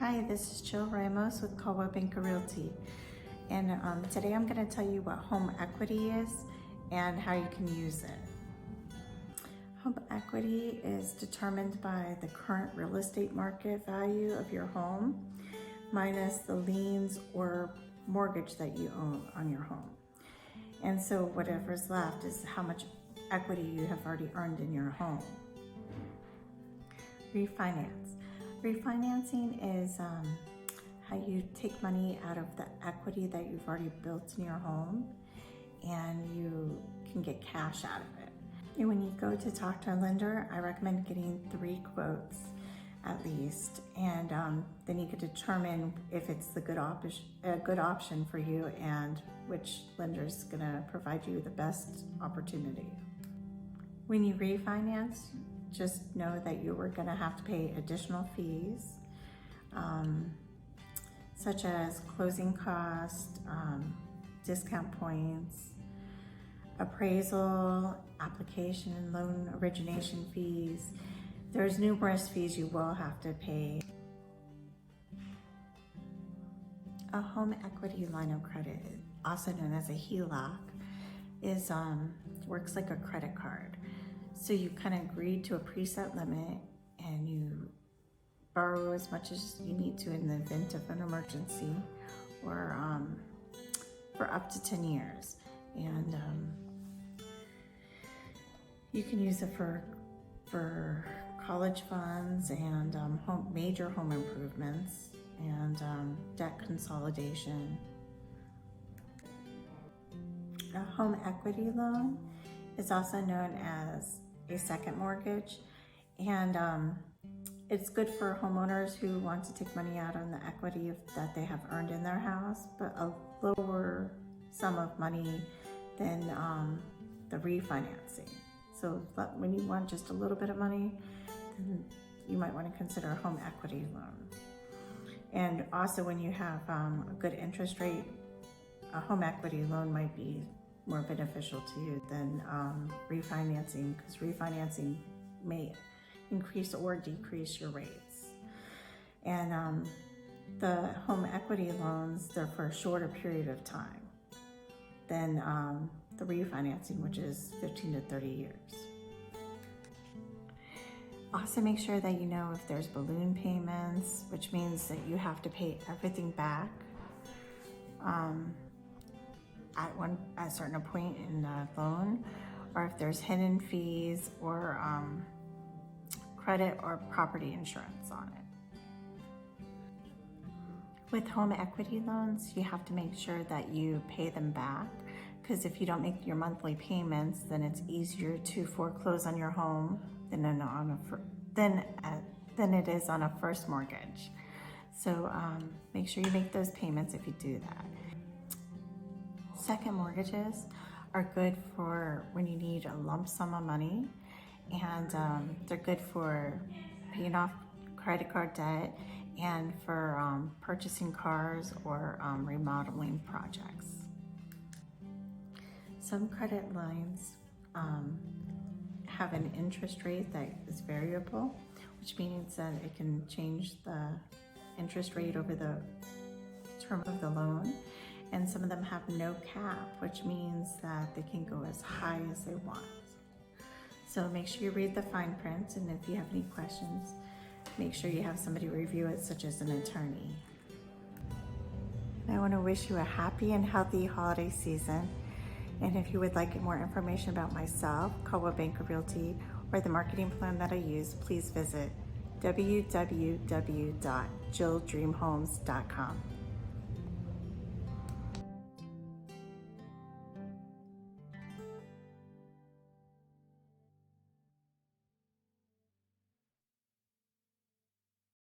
Hi, this is Jill Ramos with Coldwell Banker Realty, and today I'm going to tell you what home equity is and how you can use it. Home equity is determined by the current real estate market value of your home minus the liens or mortgage that you own on your home. And so whatever's left is how much equity you have already earned in your home. Refinance. Refinancing is how you take money out of the equity that you've already built in your home and you can get cash out of it. And when you go to talk to a lender, I recommend getting 3 quotes at least, and then you can determine if it's a good option for you and which lender is going to provide you the best opportunity. When you refinance, just know that you are going to have to pay additional fees, such as closing costs, discount points, appraisal, application and loan origination fees. There's numerous fees you will have to pay. A home equity line of credit, also known as a HELOC, works like a credit card. So you kind of agree to a preset limit and you borrow as much as you need to in the event of an emergency, or for up to 10 years. And you can use it for college funds and major home improvements and debt consolidation. A home equity loan is also known as a second mortgage, and it's good for homeowners who want to take money out on the equity that they have earned in their house, but a lower sum of money than the refinancing. So when you want just a little bit of money, then you might want to consider a home equity loan. And also when you have a good interest rate, a home equity loan might be more beneficial to you than refinancing, because refinancing may increase or decrease your rates. And the home equity loans, they're for a shorter period of time than the refinancing, which is 15 to 30 years. Also make sure that you know if there's balloon payments, which means that you have to pay everything back at a certain point in the loan, or if there's hidden fees or credit or property insurance on it. With home equity loans, you have to make sure that you pay them back, because if you don't make your monthly payments, then it's easier to foreclose on your home than it is on a first mortgage. So make sure you make those payments if you do that. Second mortgages are good for when you need a lump sum of money, and they're good for paying off credit card debt and for purchasing cars or remodeling projects. Some credit lines have an interest rate that is variable, which means that it can change the interest rate over the term of the loan. And some of them have no cap, which means that they can go as high as they want. So make sure you read the fine print, and if you have any questions, make sure you have somebody review it, such as an attorney. I want to wish you a happy and healthy holiday season. And if you would like more information about myself, Coldwell Banker Realty, or the marketing plan that I use, please visit www.jilldreamhomes.com.